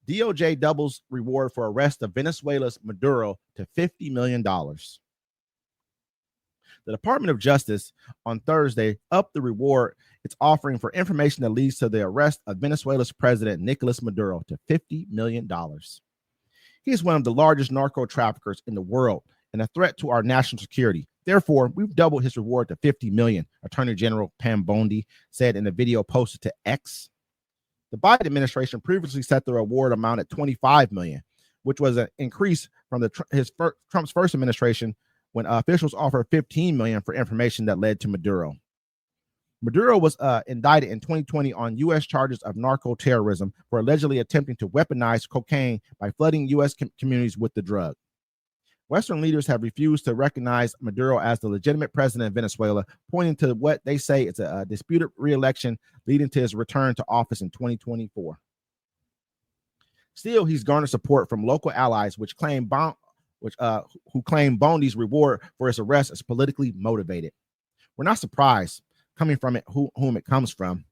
DOJ doubles reward for arrest of Venezuela's Maduro to $50 million. The Department of Justice on Thursday upped the reward it's offering for information that leads to the arrest of Venezuela's president, Nicolás Maduro, to $50 million. He is one of the largest narco traffickers in the world and a threat to our national security. Therefore, we've doubled his reward to $50 million, Attorney General Pam Bondi said in a video posted to X. The Biden administration previously set the reward amount at $25 million, which was an increase from Trump's first administration when officials offered $15 million for information that led to Maduro. Maduro was indicted in 2020 on U.S. charges of narco terrorism for allegedly attempting to weaponize cocaine by flooding U.S. communities with the drug. Western leaders have refused to recognize Maduro as the legitimate president of Venezuela, pointing to what they say is a disputed re-election leading to his return to office in 2024. Still, he's garnered support from local allies, who claim Bondi's reward for his arrest is politically motivated. We're not surprised, coming from whom it comes from.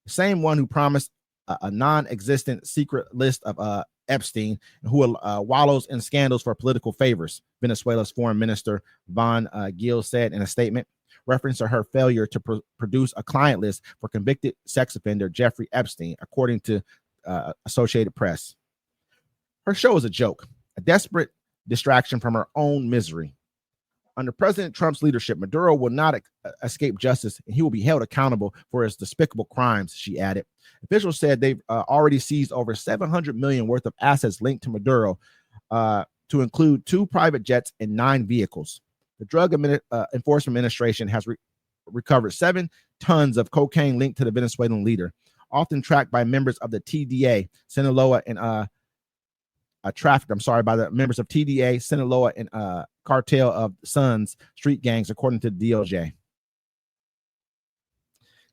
The same one who promised a non-existent secret list of Epstein, who wallows in scandals for political favors, Venezuela's foreign minister Von Gil said in a statement, reference to her failure to produce a client list for convicted sex offender Jeffrey Epstein, according to Associated Press. Her show is a joke, a desperate distraction from her own misery. Under President Trump's leadership, Maduro will not escape justice, and he will be held accountable for his despicable crimes, she added. Officials said they've already seized over $700 million worth of assets linked to Maduro, to include 2 private jets and 9 vehicles. The Drug Enforcement Administration has recovered 7 tons of cocaine linked to the Venezuelan leader, often tracked by members of the TDA, Sinaloa, and by the members of TDA, Sinaloa, and Cartel of Sons street gangs, according to the DOJ.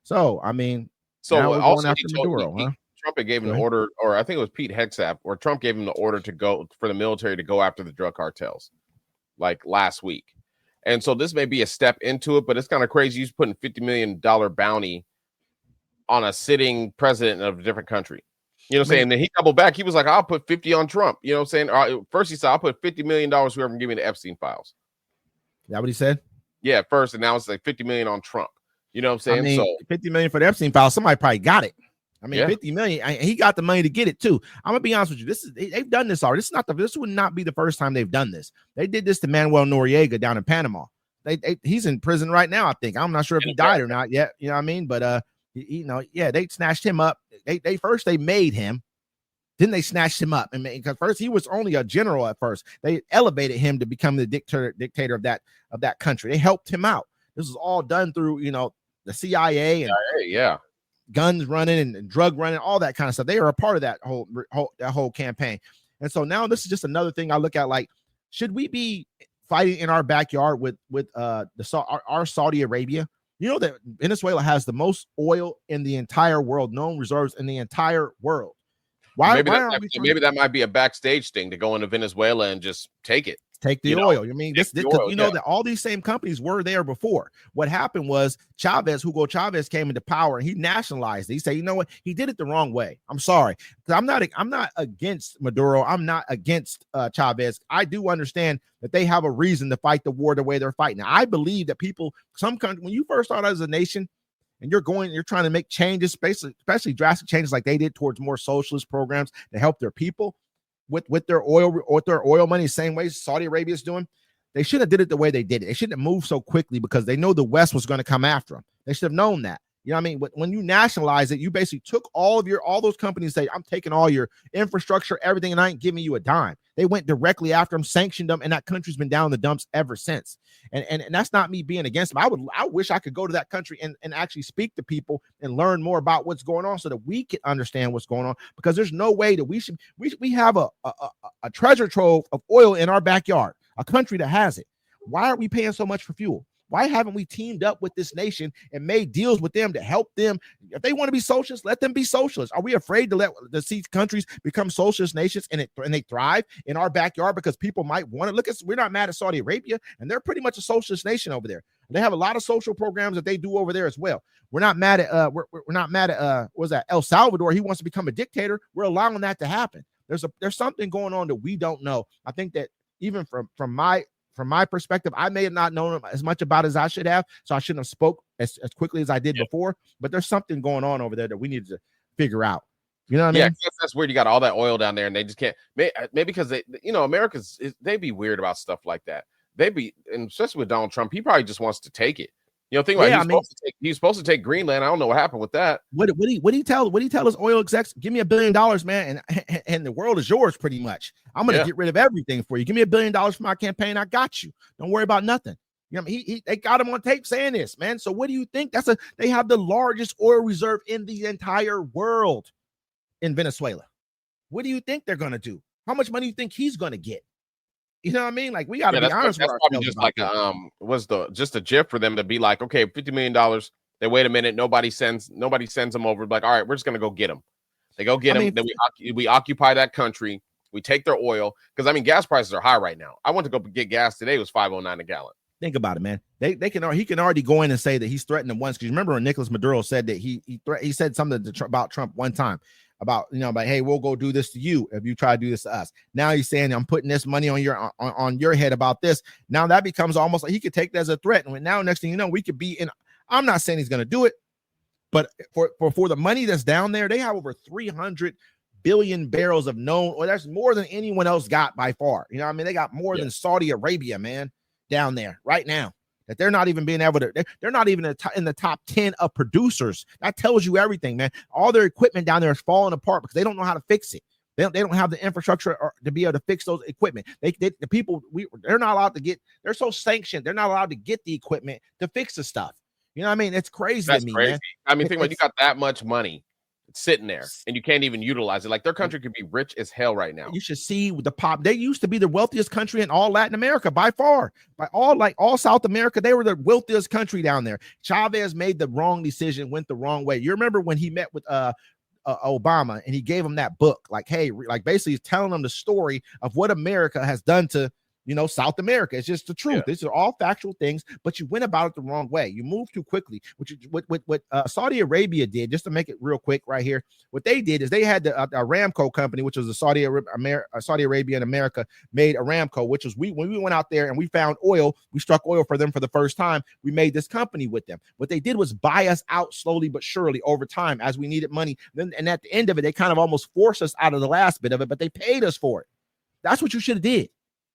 So, I mean, also Trump gave him the order, or I think it was Pete Hegseth, or Trump gave him the order to go for the military to go after the drug cartels, like last week. And so this may be a step into it, but it's kind of crazy. He's putting $50 million bounty on a sitting president of a different country. You know what I'm saying? Then he doubled back. He was like, I'll put 50 on Trump. You know what I'm saying? First he said, I'll put $50 million whoever can give me the Epstein files. Is that what he said? Yeah, first, and now it's like $50 million on Trump. You know what I'm saying? I mean, $50 million for the Epstein files. Somebody probably got it. I mean, yeah. $50 million. He got the money to get it too. I'm gonna be honest with you. They've done this already. This would not be the first time they've done this. They did this to Manuel Noriega down in Panama. He's in prison right now, I think. I'm not sure if he died or not yet. You know what I mean? But they snatched him up. They first made him. Then they snatched him up, and because first he was only a general at first. They elevated him to become the dictator of that country. They helped him out. This was all done through the CIA and guns running and drug running, all that kind of stuff. They are a part of that whole campaign. And so now this is just another thing I look at. Like, should we be fighting in our backyard with our Saudi Arabia? You know that Venezuela has the most oil in the entire world, known reserves in the entire world. Maybe that might be a backstage thing to go into Venezuela and just take it. Take the oil. I mean, that all these same companies were there before. What happened was Hugo Chavez came into power and he nationalized it. He said, you know what? He did it the wrong way. I'm sorry. I'm not against Maduro. I'm not against Chavez. I do understand that they have a reason to fight the war the way they're fighting. Now, I believe that some countries, when you first start out as a nation, and you're trying to make changes, especially drastic changes like they did towards more socialist programs to help their people with their oil money, the same way Saudi Arabia is doing. They should have did it the way they did it. They shouldn't have moved so quickly because they know the West was going to come after them. They should have known that. You know what I mean? When you nationalize it, you basically took all those companies say, I'm taking all your infrastructure, everything, and I ain't giving you a dime. They went directly after them, sanctioned them, and that country's been down in the dumps ever since. And that's not me being against them. I wish I could go to that country and actually speak to people and learn more about what's going on so that we can understand what's going on, because there's no way that we have a treasure trove of oil in our backyard, a country that has it. Why are we paying so much for fuel? Why haven't we teamed up with this nation and made deals with them to help them? If they want to be socialists, let them be socialists. Are we afraid to see countries become socialist nations and they thrive in our backyard because people might want to? Look at, we're not mad at Saudi Arabia, and they're pretty much a socialist nation over there. They have a lot of social programs that they do over there as well. We're not mad at what was that, El Salvador? He wants to become a dictator. We're allowing that to happen. There's something going on that we don't know. I think that even from my perspective, I may have not known as much about as I should have, so I shouldn't have spoke as quickly as I did before. But there's something going on over there that we need to figure out. You know what I mean? Yeah, that's weird. You got all that oil down there, and they just can't. Maybe because they be weird about stuff like that. And especially with Donald Trump, he probably just wants to take it. Think about he's supposed to take Greenland. I don't know what happened with that. What he tell his oil execs? Give me $1 billion, man, and the world is yours pretty much. I'm gonna get rid of everything for you. Give me $1 billion for my campaign. I got you. Don't worry about nothing. They got him on tape saying this, man. So what do you think? They have the largest oil reserve in the entire world in Venezuela. What do you think they're gonna do? How much money do you think he's gonna get? You know what I mean? Like, we got to be honest with ourselves. Just like just a GIF for them to be like, okay, $50 million. Then wait a minute, nobody sends them over. Like, all right, we're just gonna go get them. They go get them. Then we occupy that country. We take their oil because gas prices are high right now. I went to go get gas today. It was $5.09 a gallon. Think about it, man. He can already go in and say that he's threatened them once. Because remember when Nicolás Maduro said that he said something about Trump one time. About like, hey, we'll go do this to you if you try to do this to us. Now he's saying, I'm putting this money on your head about this. Now that becomes almost like he could take that as a threat. And now next thing you know, we could be in. I'm not saying he's going to do it, but for the money that's down there, they have over 300 billion barrels of known oil. That's more than anyone else got by far. You know what I mean? They got more than Saudi Arabia, man, down there right now. That they're not even being able to, they're not even in the top 10 of producers. That tells you everything, man. All their equipment down there is falling apart because they don't know how to fix it. They don't have the infrastructure to be able to fix those equipment. The people, they're not allowed to get, they're so sanctioned, they're not allowed to get the equipment to fix the stuff. You know what I mean? It's crazy to me, man. I mean, think about it, you got that much money sitting there and you can't even utilize it. Like, their country could be rich as hell right now. You should see the pop. They used to be the wealthiest country in all Latin America by far. By all South America, they were the wealthiest country down there. Chavez made the wrong decision, went the wrong way. You remember when he met with Obama and he gave him that book, like, hey, like basically telling him the story of what America has done to South America. It's just the truth. These are all factual things, but you went about it the wrong way. You moved too quickly, what Saudi Arabia did, just to make it real quick right here. What they did is they had the Aramco company, which was the Saudi Arabia and America made Aramco, which was when we went out there and we found oil, we struck oil for them for the first time. We made this company with them. What they did was buy us out slowly but surely over time as we needed money. And at the end of it, they kind of almost forced us out of the last bit of it, but they paid us for it. That's what you should have did.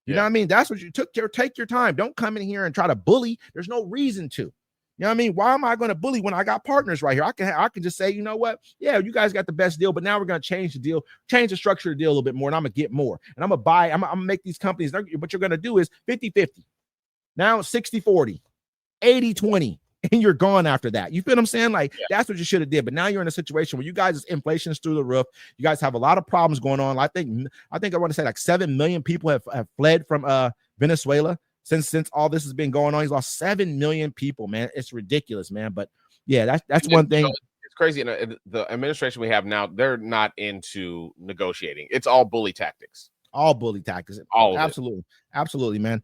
You know what I mean? That's what you take your time. Don't come in here and try to bully. There's no reason to. You know what I mean? Why am I going to bully when I got partners right here? I can just say, you know what? Yeah, you guys got the best deal, but now we're going to change the deal, change the structure of the deal a little bit more, and I'm going to get more. And I'm going to buy, I'm going to make these companies, what you're going to do is 50-50. Now 60-40, 80-20. And you're gone after that. You feel what I'm saying? Like, that's what you should have did. But now you're in a situation where you guys' inflation is through the roof. You guys have a lot of problems going on. I think I want to say like 7 million people have fled from Venezuela since all this has been going on. He's lost 7 million people, man. It's ridiculous, man. But yeah, that's one thing. It's crazy. The administration we have now, they're not into negotiating. It's all bully tactics. All bully tactics. Absolutely, man.